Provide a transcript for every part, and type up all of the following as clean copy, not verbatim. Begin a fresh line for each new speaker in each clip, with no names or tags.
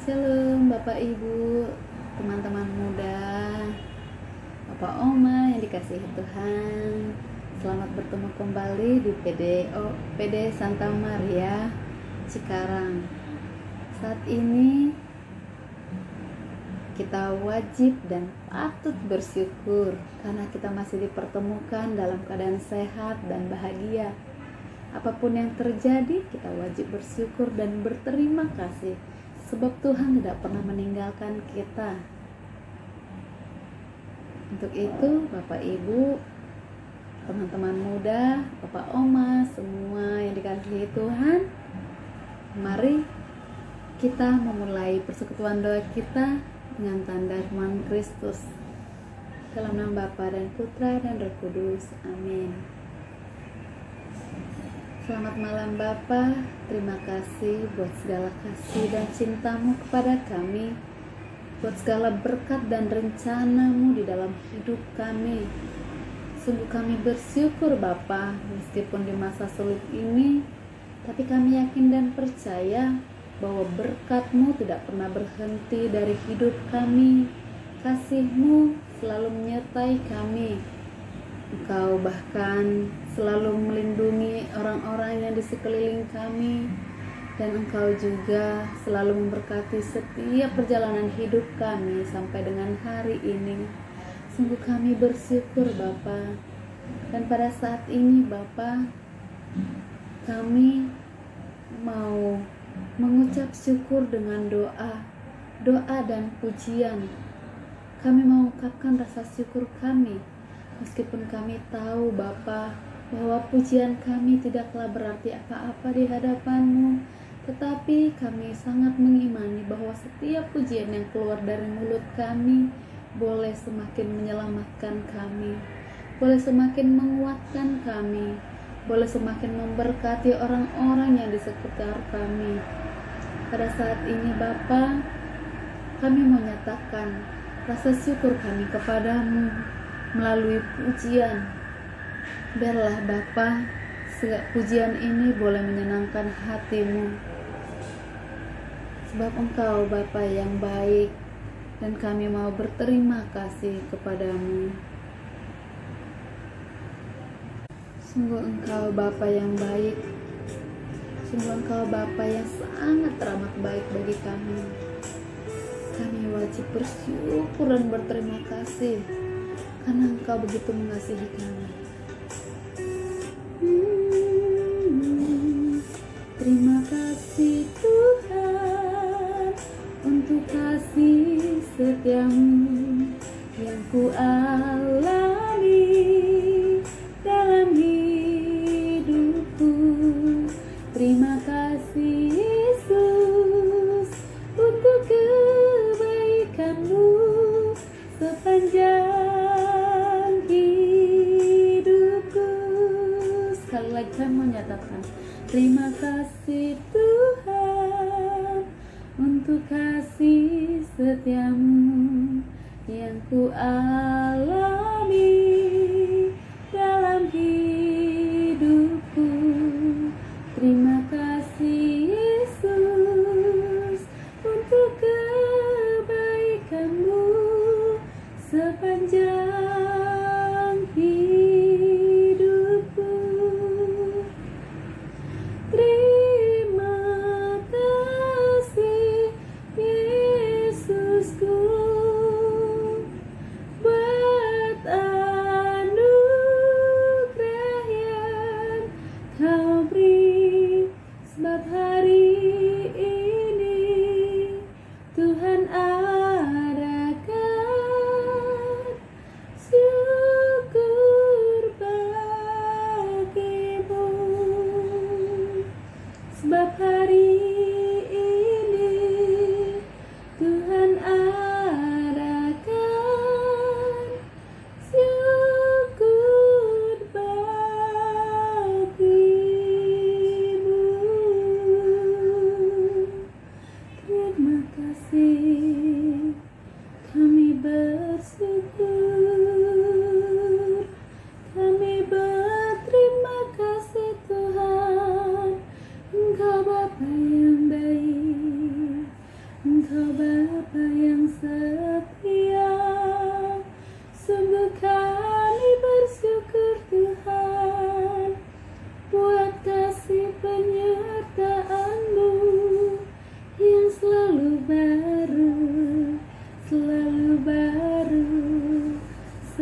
Shalom Bapak Ibu, teman-teman muda, Bapak Oma yang dikasihi Tuhan. Selamat bertemu kembali di PD Santa Maria Cikarang. Saat ini kita wajib dan patut bersyukur karena kita masih dipertemukan dalam keadaan sehat dan bahagia. Apapun yang terjadi, kita wajib bersyukur dan berterima kasih sebab Tuhan tidak pernah meninggalkan kita. Untuk itu, Bapak Ibu, teman-teman muda, Bapak Oma, semua yang dikasihi Tuhan, mari kita memulai persekutuan doa kita dengan tanda iman Kristus. Dalam nama Bapa dan Putra dan Roh Kudus. Amin. Selamat malam Bapa, terima kasih buat segala kasih dan cintamu kepada kami, buat segala berkat dan rencanamu di dalam hidup kami. Sungguh kami bersyukur Bapa, meskipun di masa sulit ini, tapi kami yakin dan percaya bahwa berkat-Mu tidak pernah berhenti dari hidup kami. Kasih-Mu selalu menyertai kami. Engkau bahkan selalu melindungi orang-orang yang di sekeliling kami, dan Engkau juga selalu memberkati setiap perjalanan hidup kami sampai dengan hari ini. Sungguh kami bersyukur Bapa. Dan pada saat ini Bapa, kami mau mengucap syukur dengan doa dan pujian. Kami mengungkapkan rasa syukur kami, meskipun kami tahu Bapa bahwa pujian kami tidaklah berarti apa-apa di hadapan-Mu, tetapi kami sangat mengimani bahwa setiap pujian yang keluar dari mulut kami boleh semakin menyelamatkan kami, boleh semakin menguatkan kami, boleh semakin memberkati orang-orang yang di sekitar kami. Pada saat ini Bapa, kami menyatakan rasa syukur kami kepadamu melalui pujian. Biarlah Bapa, pujian ini boleh menyenangkan hati-Mu, sebab Engkau Bapa yang baik, dan kami mau berterima kasih kepadamu. Sungguh Engkau Bapa yang baik, sungguh Engkau Bapa yang sangat teramat baik bagi kami. Kami wajib bersyukur dan berterima kasih karena Engkau begitu mengasihi kami. Terima kasih Tuhan untuk kasih setiamu yang ku alami dalam hidupku. Terima kasih Yesus untuk kebaikan-Mu sepanjang hidupku. Sekali lagi kami menyatakan terima kasih Tuhan untuk kasih setiamu yang ku alami dalam hidupku. Terima kasih Yesus untuk kebaikan-Mu sepanjang hidupku. Terima kasih Yesusku buat anugerah yang Kau beri, sebab hari ini Tuhan adakan syukur bagimu, sebab hari ini Tuhan adakan syukur bagimu.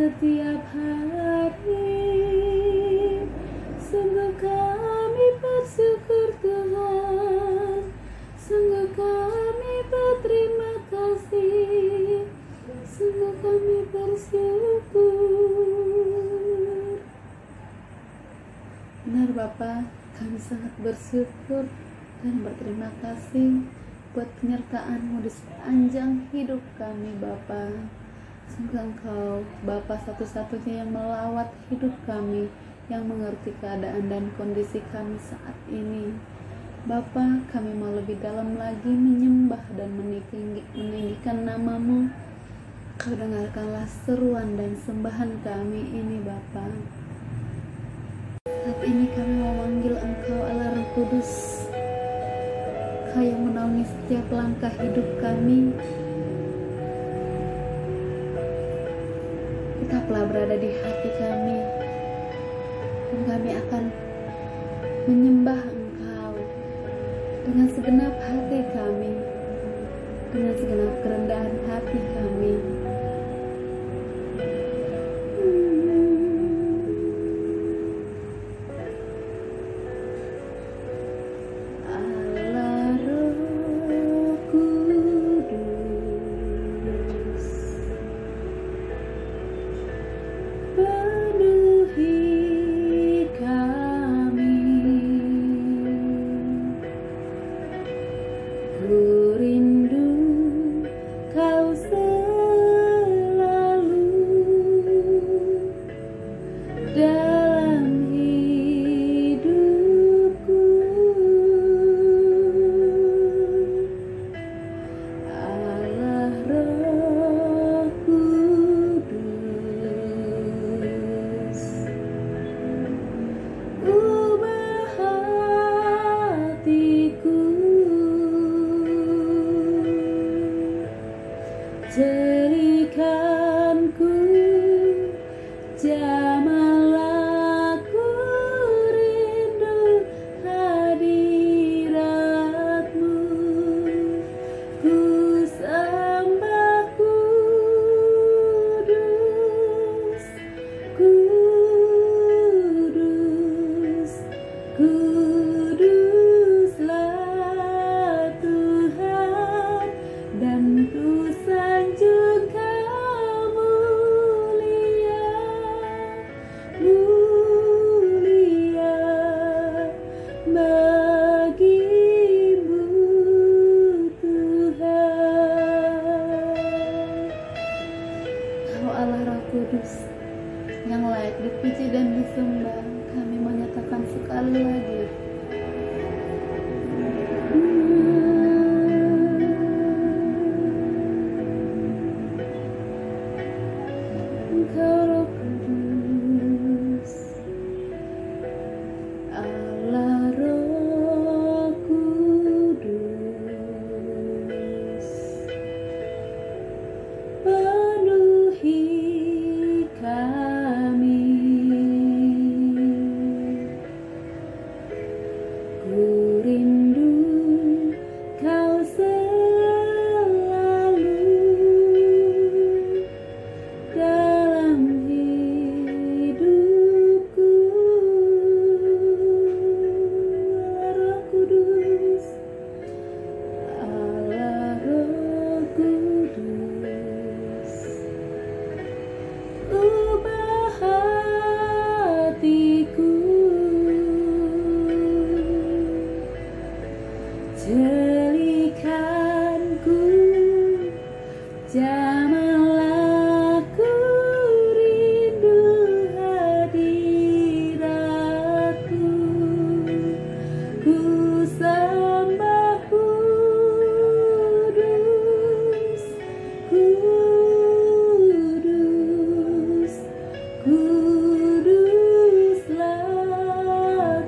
setiap hari. Sungguh kami bersyukur Tuhan, sungguh kami berterima kasih, sungguh kami bersyukur. Benar Bapa, kami sangat bersyukur dan berterima kasih buat penyertaan-Mu di sepanjang hidup kami Bapa. Sungguh Engkau Bapa satu-satunya yang melawat hidup kami, yang mengerti keadaan dan kondisi kami saat ini. Bapa, kami mau lebih dalam lagi menyembah dan meninggikan nama-Mu. Kau dengarkanlah seruan dan sembahan kami ini Bapa. Saat ini kami mau memanggil Engkau Allah Roh Kudus, Kau yang menaungi setiap langkah hidup kami. Tetaplah berada di hati kami, dan kami akan menyembah Engkau dengan segenap hati kami, dengan segenap kerendahan hati kami. Allah Roh Kudus, penuhi kami. Ku rindu Kau selalu dalam hidupku. Allah Roh Kudus, ubah hatiku, jadikanku jamal, aku rindu hadirat-Mu. Ku sembah kudus, kudus, kuduslah Tuhan, dan ku sanjung Kau mulia, mulia bagi-Mu Tuhan. Kau Allah Roh Kudus yang layak dipuji dan disembah. Kami menyatakan sekali lagi, Engkau Roh Kudus, Allah Roh Kudus, penuhi kami. Ku rindu Kau selalu dalam hidupku. Allah Roh Kudus, Allah Roh Kudus, ubah hatiku, jadikanku jamal, aku rindu hadirat-Mu. Ku sembah kudus, kudus, kuduslah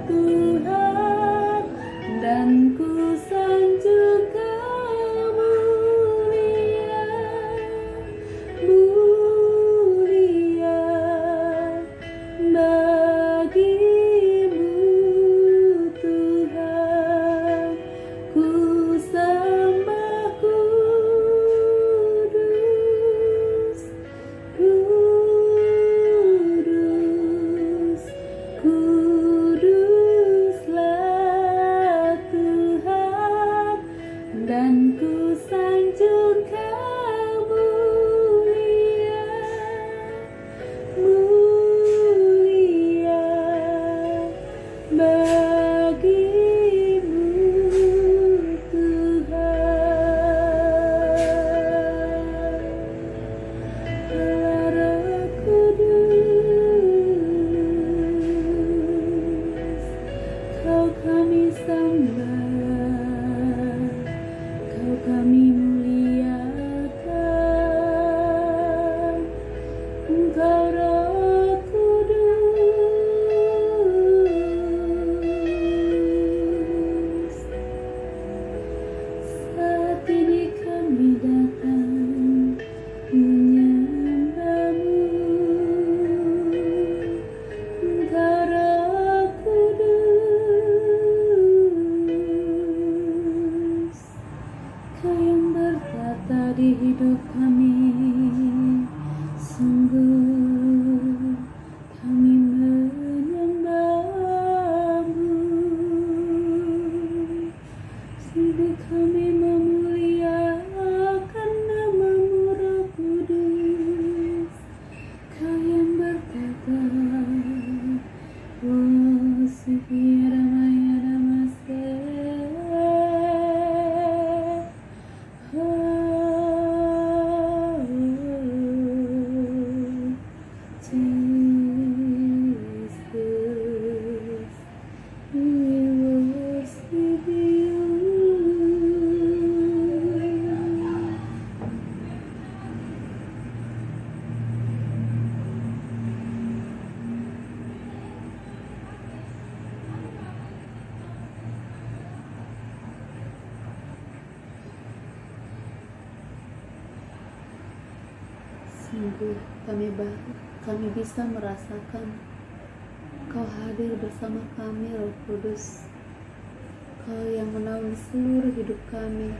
Tuhan, dan ku sanjung bagimu Tuhan. Allah Roh Kudus, Kau kami sembah, Kau kami muliakan, Engkau Roh Kudus. Saat ini kami datang menyembah-Mu, Engkau Roh Kudus. Kau yang bertata di hidup kami, sungguh kami menyembah-Mu, sungguh kami memuliakan nama-Mu Roh Kudus. Kau yang bertata, oh Sukhiramaya Namaste, Jesus, we worship you. Sungguh kami bisa merasakan Kau hadir bersama kami, Roh Kudus. Kau yang menaungi seluruh hidup kami.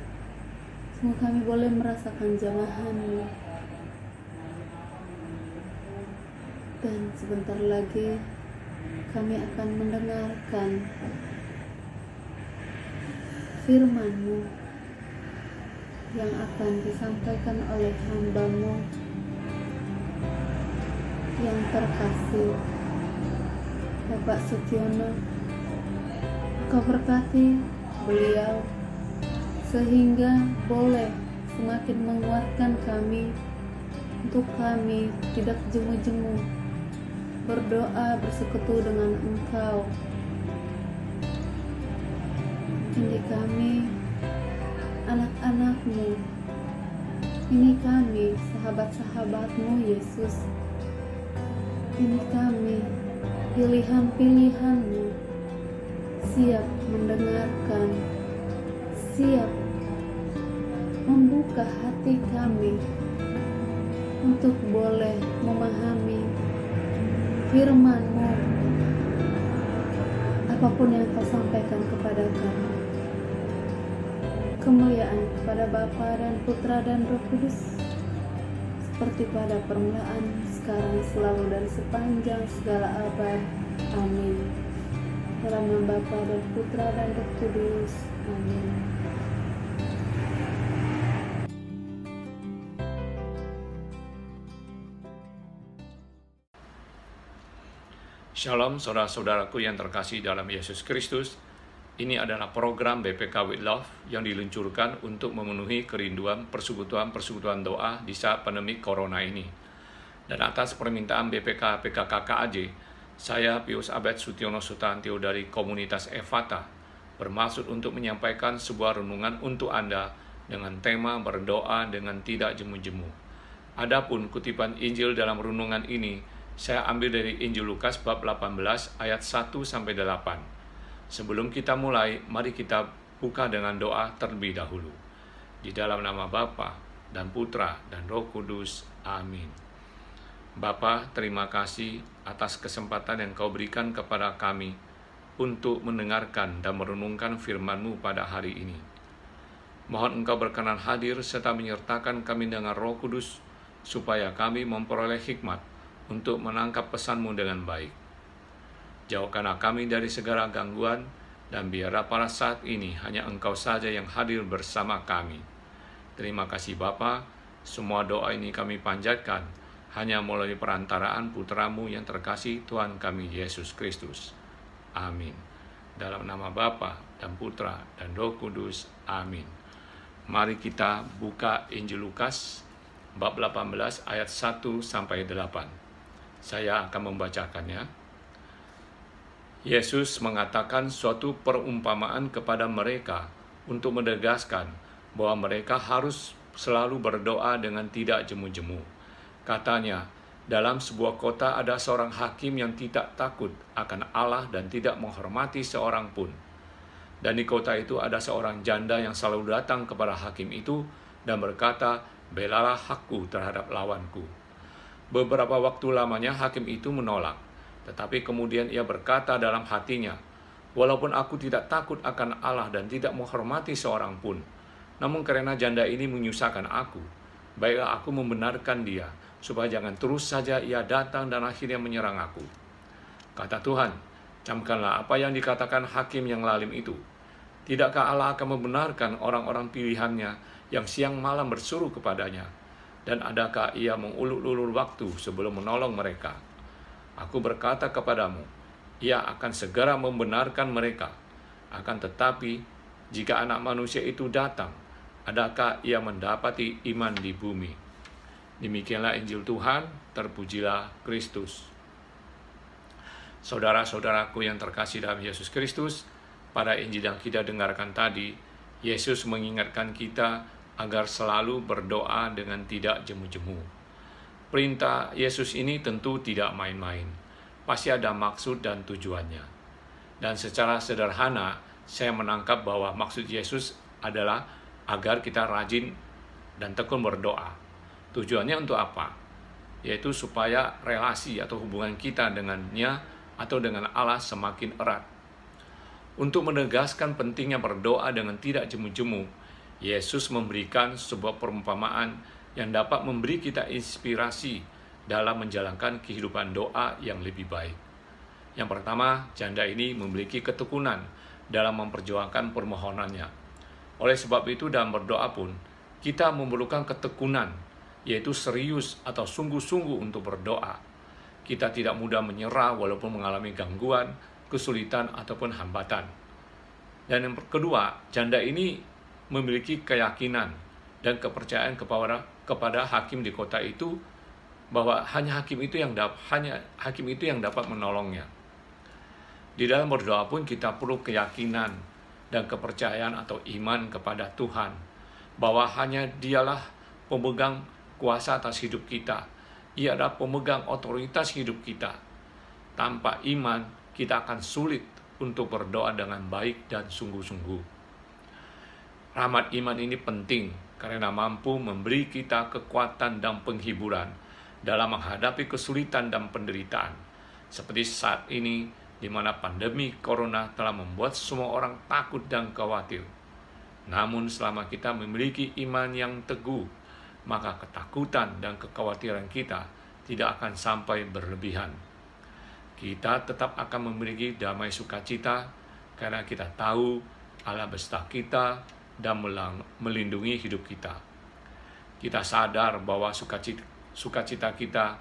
Sungguh kami boleh merasakan jamahan-Mu. Dan sebentar lagi kami akan mendengarkan firman-Mu yang akan disampaikan oleh hamba-Mu yang terkasih, Bapak Sutiono. Kau berkati beliau sehingga boleh semakin menguatkan kami untuk kami tidak jemu-jemu berdoa bersekutu dengan Engkau. Ini kami anak-anak-Mu, ini kami sahabat-sahabat-Mu Yesus, ini kami pilihan-pilihan-Mu, siap mendengarkan, siap membuka hati kami untuk boleh memahami firman-Mu, apapun yang Kau sampaikan kepada kami. Kemuliaan kepada Bapa dan Putra dan Roh Kudus, seperti pada permulaan, sekarang, selalu, dan sepanjang segala abad. Amin. Dalam nama Bapa dan Putra dan Roh Kudus. Amin.
Shalom saudara-saudaraku yang terkasih dalam Yesus Kristus. Ini adalah program BPK with Love yang diluncurkan untuk memenuhi kerinduan persekutuan doa di saat pandemi Corona ini. Dan atas permintaan BPK PKKKAJ, saya Pius Abed Sutiono Sutantio dari komunitas Efata bermaksud untuk menyampaikan sebuah renungan untuk Anda dengan tema berdoa dengan tidak jemu-jemu. Adapun kutipan Injil dalam renungan ini saya ambil dari Injil Lukas bab 18 ayat 1-8. Sebelum kita mulai, mari kita buka dengan doa terlebih dahulu. Di dalam nama Bapa dan Putra dan Roh Kudus. Amin. Bapa, terima kasih atas kesempatan yang Kau berikan kepada kami untuk mendengarkan dan merenungkan firman-Mu pada hari ini. Mohon Engkau berkenan hadir serta menyertakan kami dengan Roh Kudus, supaya kami memperoleh hikmat untuk menangkap pesan-Mu dengan baik. Jauhkanlah kami dari segala gangguan, dan biarlah pada saat ini hanya Engkau saja yang hadir bersama kami. Terima kasih Bapa, semua doa ini kami panjatkan hanya melalui perantaraan Putra-Mu yang terkasih, Tuhan kami Yesus Kristus. Amin. Dalam nama Bapa dan Putra dan Roh Kudus. Amin. Mari kita buka Injil Lukas bab 18 ayat 1 sampai 8. Saya akan membacakannya. Yesus mengatakan suatu perumpamaan kepada mereka untuk menegaskan bahwa mereka harus selalu berdoa dengan tidak jemu-jemu. Katanya, dalam sebuah kota ada seorang hakim yang tidak takut akan Allah dan tidak menghormati seorang pun. Dan di kota itu ada seorang janda yang selalu datang kepada hakim itu dan berkata, "Belalah hakku terhadap lawanku." Beberapa waktu lamanya hakim itu menolak, tetapi kemudian ia berkata dalam hatinya, "Walaupun aku tidak takut akan Allah dan tidak menghormati seorang pun, namun karena janda ini menyusahkan aku, baiklah aku membenarkan dia, supaya jangan terus saja ia datang dan akhirnya menyerang aku." Kata Tuhan, "Camkanlah apa yang dikatakan hakim yang lalim itu. Tidakkah Allah akan membenarkan orang-orang pilihannya yang siang malam berseru kepadanya? Dan adakah ia mengulur-ulur waktu sebelum menolong mereka? Aku berkata kepadamu, ia akan segera membenarkan mereka. Akan tetapi, jika anak manusia itu datang, adakah ia mendapati iman di bumi?" Demikianlah Injil Tuhan, terpujilah Kristus. Saudara-saudaraku yang terkasih dalam Yesus Kristus, pada Injil yang kita dengarkan tadi, Yesus mengingatkan kita agar selalu berdoa dengan tidak jemu-jemu. Perintah Yesus ini tentu tidak main-main, pasti ada maksud dan tujuannya. Dan secara sederhana, saya menangkap bahwa maksud Yesus adalah agar kita rajin dan tekun berdoa. Tujuannya untuk apa? Yaitu supaya relasi atau hubungan kita dengannya atau dengan Allah semakin erat. Untuk menegaskan pentingnya berdoa dengan tidak jemu-jemu, Yesus memberikan sebuah perumpamaan yang dapat memberi kita inspirasi dalam menjalankan kehidupan doa yang lebih baik. Yang pertama, janda ini memiliki ketekunan dalam memperjuangkan permohonannya. Oleh sebab itu, dalam berdoa pun, kita memerlukan ketekunan, yaitu serius atau sungguh-sungguh untuk berdoa. Kita tidak mudah menyerah walaupun mengalami gangguan, kesulitan, ataupun hambatan. Dan yang kedua, janda ini memiliki keyakinan dan kepercayaan kepada hakim di kota itu, bahwa hanya hakim itu yang dapat menolongnya. Di dalam berdoa pun kita perlu keyakinan dan kepercayaan atau iman kepada Tuhan, bahwa hanya Dialah pemegang kuasa atas hidup kita. Ia adalah pemegang otoritas hidup kita. Tanpa iman, kita akan sulit untuk berdoa dengan baik dan sungguh-sungguh. Rahmat iman ini penting karena mampu memberi kita kekuatan dan penghiburan dalam menghadapi kesulitan dan penderitaan. Seperti saat ini, di mana pandemi corona telah membuat semua orang takut dan khawatir. Namun selama kita memiliki iman yang teguh, maka ketakutan dan kekhawatiran kita tidak akan sampai berlebihan. Kita tetap akan memiliki damai sukacita karena kita tahu Allah beserta kita dan melindungi hidup kita. Kita sadar bahwa sukacita kita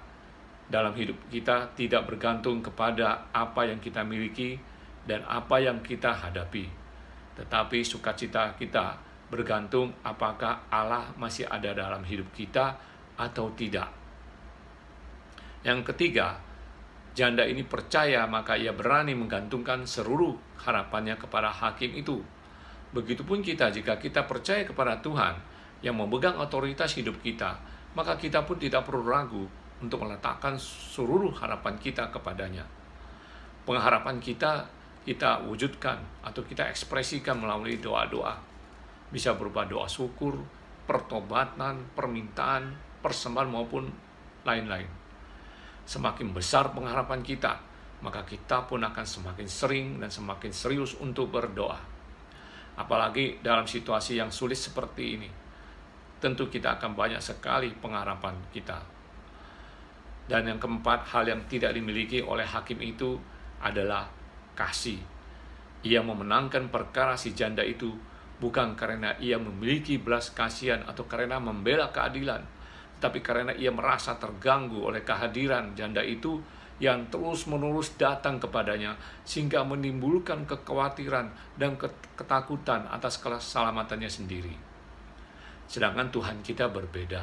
dalam hidup kita tidak bergantung kepada apa yang kita miliki dan apa yang kita hadapi, tetapi sukacita kita bergantung apakah Allah masih ada dalam hidup kita atau tidak. Yang ketiga, janda ini percaya, maka ia berani menggantungkan seluruh harapannya kepada hakim itu. Begitupun kita, jika kita percaya kepada Tuhan yang memegang otoritas hidup kita, maka kita pun tidak perlu ragu untuk meletakkan seluruh harapan kita kepadanya. Pengharapan kita wujudkan atau kita ekspresikan melalui doa-doa. Bisa berupa doa syukur, pertobatan, permintaan, persembahan maupun lain-lain. Semakin besar pengharapan kita, maka kita pun akan semakin sering dan semakin serius untuk berdoa. Apalagi dalam situasi yang sulit seperti ini, tentu kita akan banyak sekali pengharapan kita. Dan yang keempat, hal yang tidak dimiliki oleh hakim itu adalah kasih. Ia memenangkan perkara si janda itu bukan karena ia memiliki belas kasihan atau karena membela keadilan, tapi karena ia merasa terganggu oleh kehadiran janda itu yang terus-menerus datang kepadanya, sehingga menimbulkan kekhawatiran dan ketakutan atas keselamatannya sendiri. Sedangkan Tuhan kita berbeda.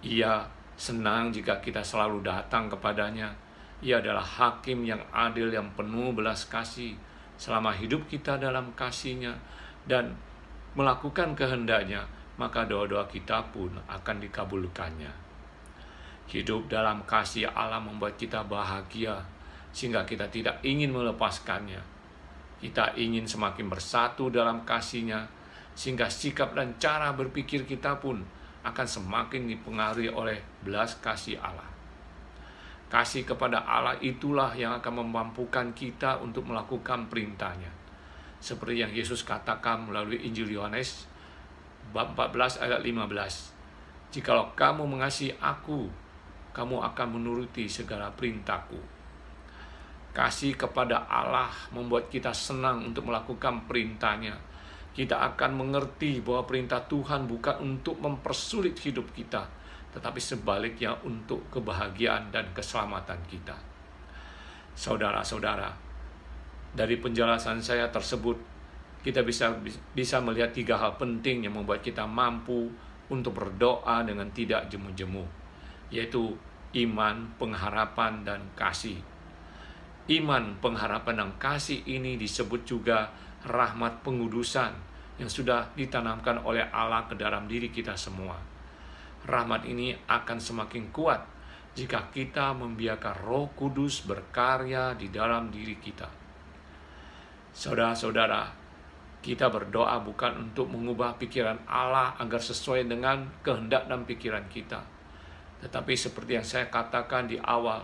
Ia senang jika kita selalu datang kepadanya. Ia adalah hakim yang adil, yang penuh belas kasih. Selama hidup kita dalam kasih-Nya dan melakukan kehendak-Nya, maka doa-doa kita pun akan dikabulkannya. Hidup dalam kasih Allah membuat kita bahagia, sehingga kita tidak ingin melepaskannya. Kita ingin semakin bersatu dalam kasih-Nya, sehingga sikap dan cara berpikir kita pun akan semakin dipengaruhi oleh belas kasih Allah. Kasih kepada Allah itulah yang akan memampukan kita untuk melakukan perintah-Nya. Seperti yang Yesus katakan melalui Injil Yohanes bab 14 ayat 15. Jikalau kamu mengasihi aku, kamu akan menuruti segala perintahku. Kasih kepada Allah membuat kita senang untuk melakukan perintah-Nya. Kita akan mengerti bahwa perintah Tuhan bukan untuk mempersulit hidup kita, tetapi sebaliknya untuk kebahagiaan dan keselamatan kita. Saudara-saudara, dari penjelasan saya tersebut, kita bisa melihat 3 hal penting yang membuat kita mampu untuk berdoa dengan tidak jemu-jemu, yaitu iman, pengharapan, dan kasih. Iman, pengharapan, dan kasih ini disebut juga rahmat pengudusan yang sudah ditanamkan oleh Allah ke dalam diri kita semua. Rahmat ini akan semakin kuat jika kita membiarkan Roh Kudus berkarya di dalam diri kita. Saudara-saudara, kita berdoa bukan untuk mengubah pikiran Allah agar sesuai dengan kehendak dan pikiran kita. Tetapi seperti yang saya katakan di awal,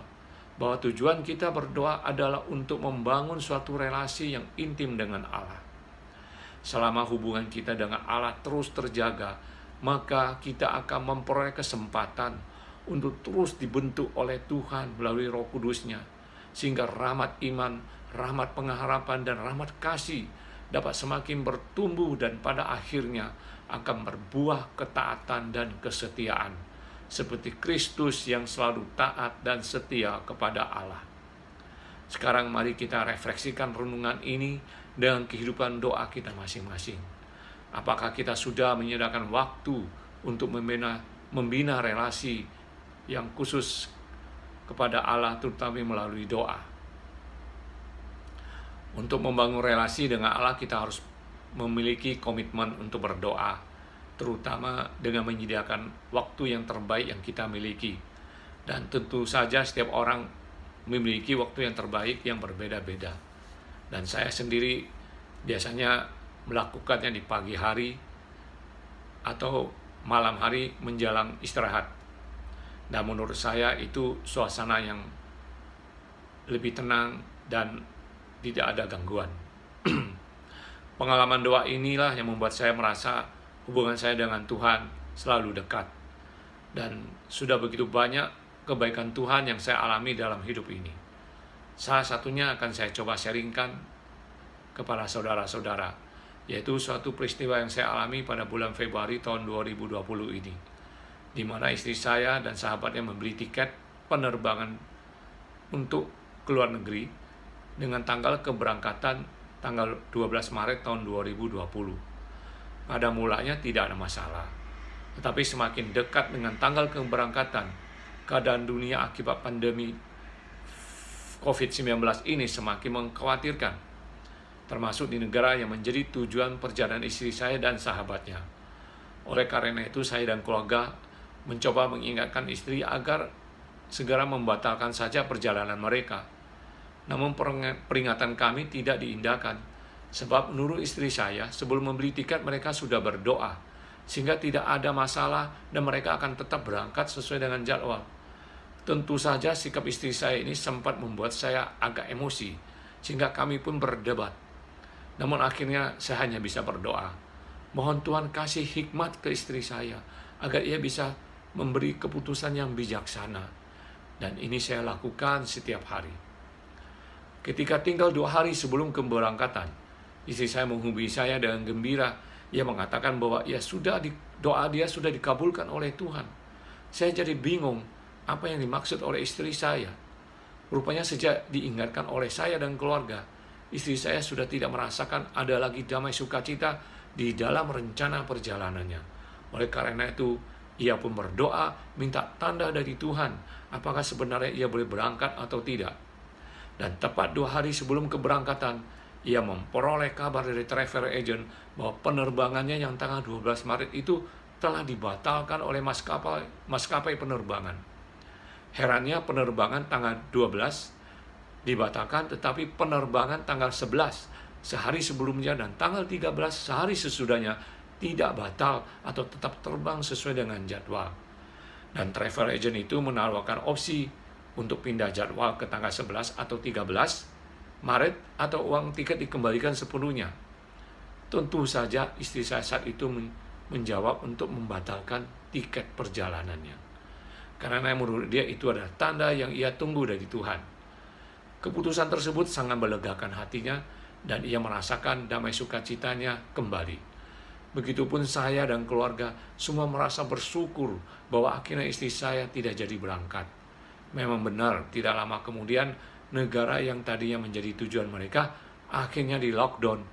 bahwa tujuan kita berdoa adalah untuk membangun suatu relasi yang intim dengan Allah. Selama hubungan kita dengan Allah terus terjaga, maka kita akan memperoleh kesempatan untuk terus dibentuk oleh Tuhan melalui Roh Kudus-Nya, sehingga rahmat iman, rahmat pengharapan, dan rahmat kasih dapat semakin bertumbuh dan pada akhirnya akan berbuah ketaatan dan kesetiaan, seperti Kristus yang selalu taat dan setia kepada Allah. Sekarang mari kita refleksikan renungan ini dengan kehidupan doa kita masing-masing. Apakah kita sudah menyediakan waktu untuk membina relasi yang khusus kepada Allah, terutama melalui doa? Untuk membangun relasi dengan Allah, kita harus memiliki komitmen untuk berdoa, terutama dengan menyediakan waktu yang terbaik yang kita miliki. Dan tentu saja setiap orang memiliki waktu yang terbaik yang berbeda-beda. Dan saya sendiri biasanya melakukannya di pagi hari atau malam hari menjelang istirahat. Dan menurut saya itu suasana yang lebih tenang dan tidak ada gangguan. Pengalaman doa inilah yang membuat saya merasa hubungan saya dengan Tuhan selalu dekat. Dan sudah begitu banyak kebaikan Tuhan yang saya alami dalam hidup ini. Salah satunya akan saya coba sharingkan kepada saudara-saudara, yaitu suatu peristiwa yang saya alami pada bulan Februari tahun 2020 ini, di mana istri saya dan sahabatnya membeli tiket penerbangan untuk ke luar negeri dengan tanggal keberangkatan tanggal 12 Maret tahun 2020. Pada mulanya tidak ada masalah, tetapi semakin dekat dengan tanggal keberangkatan, keadaan dunia akibat pandemi COVID-19 ini semakin mengkhawatirkan, termasuk di negara yang menjadi tujuan perjalanan istri saya dan sahabatnya. Oleh karena itu, saya dan keluarga mencoba mengingatkan istri agar segera membatalkan saja perjalanan mereka. Namun peringatan kami tidak diindahkan, sebab menurut istri saya, sebelum membeli tiket mereka sudah berdoa, sehingga tidak ada masalah dan mereka akan tetap berangkat sesuai dengan jadwal. Tentu saja sikap istri saya ini sempat membuat saya agak emosi, sehingga kami pun berdebat. Namun akhirnya saya hanya bisa berdoa, mohon Tuhan kasih hikmat ke istri saya, agar ia bisa memberi keputusan yang bijaksana. Dan ini saya lakukan setiap hari. Ketika tinggal 2 hari sebelum keberangkatan, istri saya menghubungi saya dengan gembira. Ia mengatakan bahwa doa dia sudah dikabulkan oleh Tuhan. Saya jadi bingung apa yang dimaksud oleh istri saya. Rupanya sejak diingatkan oleh saya dan keluarga, istri saya sudah tidak merasakan ada lagi damai sukacita di dalam rencana perjalanannya. Oleh karena itu, ia pun berdoa minta tanda dari Tuhan, apakah sebenarnya ia boleh berangkat atau tidak. Dan tepat 2 hari sebelum keberangkatan, ia memperoleh kabar dari travel agent bahwa penerbangannya yang tanggal 12 Maret itu telah dibatalkan oleh maskapai penerbangan. Herannya penerbangan tanggal 12 dibatalkan, tetapi penerbangan tanggal 11 sehari sebelumnya dan tanggal 13 sehari sesudahnya tidak batal atau tetap terbang sesuai dengan jadwal. Dan travel agent itu menawarkan opsi untuk pindah jadwal ke tanggal 11 atau 13 Maret atau uang tiket dikembalikan sepenuhnya. Tentu saja istri saya saat itu menjawab untuk membatalkan tiket perjalanannya. Karena menurut dia itu adalah tanda yang ia tunggu dari Tuhan. Keputusan tersebut sangat melegakan hatinya dan ia merasakan damai sukacitanya kembali. Begitupun saya dan keluarga semua merasa bersyukur bahwa akhirnya istri saya tidak jadi berangkat. Memang benar, tidak lama kemudian negara yang tadinya menjadi tujuan mereka akhirnya di lockdown.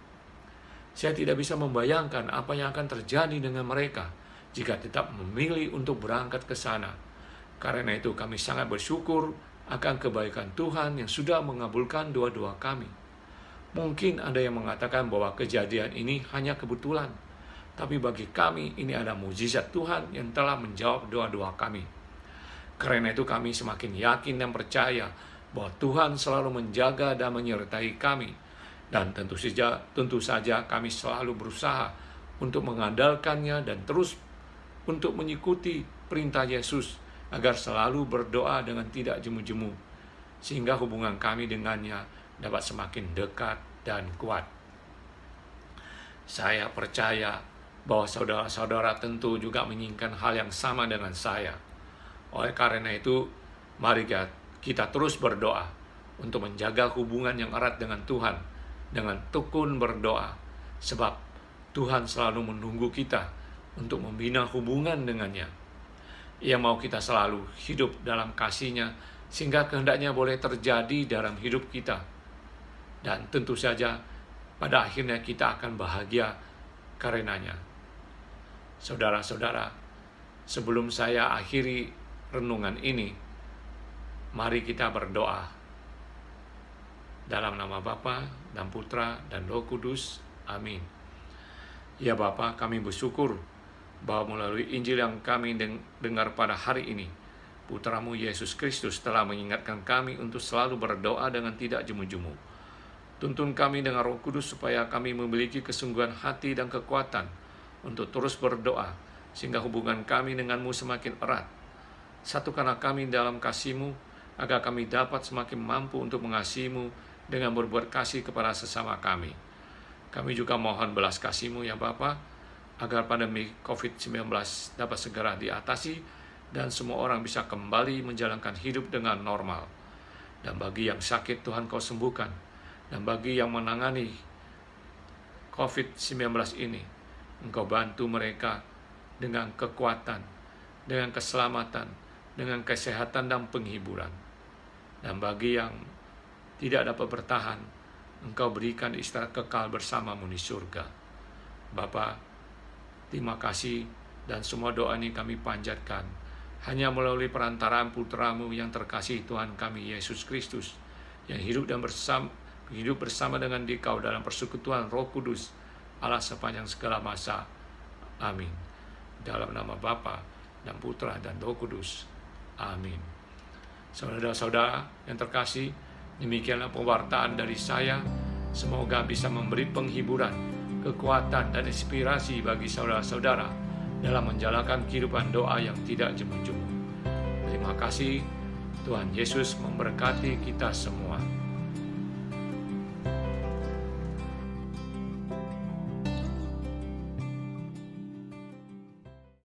Saya tidak bisa membayangkan apa yang akan terjadi dengan mereka jika tetap memilih untuk berangkat ke sana. Karena itu kami sangat bersyukur akan kebaikan Tuhan yang sudah mengabulkan doa-doa kami. Mungkin ada yang mengatakan bahwa kejadian ini hanya kebetulan, tapi bagi kami ini adalah mukjizat Tuhan yang telah menjawab doa-doa kami. Karena itu kami semakin yakin dan percaya bahwa Tuhan selalu menjaga dan menyertai kami. Dan tentu saja kami selalu berusaha untuk mengandalkannya dan terus untuk mengikuti perintah Yesus agar selalu berdoa dengan tidak jemu-jemu, sehingga hubungan kami dengannya dapat semakin dekat dan kuat. Saya percaya bahwa saudara-saudara tentu juga menginginkan hal yang sama dengan saya. Oleh karena itu, mari kita terus berdoa untuk menjaga hubungan yang erat dengan Tuhan, dengan tekun berdoa, sebab Tuhan selalu menunggu kita untuk membina hubungan dengannya. Ia mau kita selalu hidup dalam kasih-Nya, sehingga kehendaknya boleh terjadi dalam hidup kita. Dan tentu saja, pada akhirnya kita akan bahagia karenanya. Saudara-saudara, sebelum saya akhiri renungan ini, mari kita berdoa. Dalam nama Bapa dan Putra dan Roh Kudus. Amin. Ya Bapa, kami bersyukur bahwa melalui Injil yang kami dengar pada hari ini, Putra-Mu Yesus Kristus telah mengingatkan kami untuk selalu berdoa dengan tidak jemu-jemu. Tuntun kami dengan Roh Kudus supaya kami memiliki kesungguhan hati dan kekuatan untuk terus berdoa, sehingga hubungan kami dengan-Mu semakin erat. Satukanlah kami dalam kasih-Mu, agar kami dapat semakin mampu untuk mengasihi-Mu dengan berbuat kasih kepada sesama kami. Kami juga mohon belas kasih-Mu ya Bapa, agar pandemi COVID-19 dapat segera diatasi dan semua orang bisa kembali menjalankan hidup dengan normal. Dan bagi yang sakit, Tuhan Kau sembuhkan. Dan bagi yang menangani COVID-19 ini, Engkau bantu mereka dengan kekuatan, dengan keselamatan, dengan kesehatan dan penghiburan. Dan bagi yang tidak dapat bertahan, Engkau berikan istirahat kekal bersama-Mu di surga. Bapa, terima kasih, dan semua doa ini kami panjatkan hanya melalui perantaraan Putra-Mu yang terkasih, Tuhan kami Yesus Kristus, yang hidup bersama dengan Dikau dalam persekutuan Roh Kudus, Allah sepanjang segala masa. Amin. Dalam nama Bapa dan Putra dan Roh Kudus. Amin. Saudara-saudara yang terkasih, demikianlah pewartaan dari saya. Semoga bisa memberi penghiburan, kekuatan, dan inspirasi bagi saudara-saudara dalam menjalankan kehidupan doa yang tidak jemu-jemu. Terima kasih. Tuhan Yesus memberkati kita semua.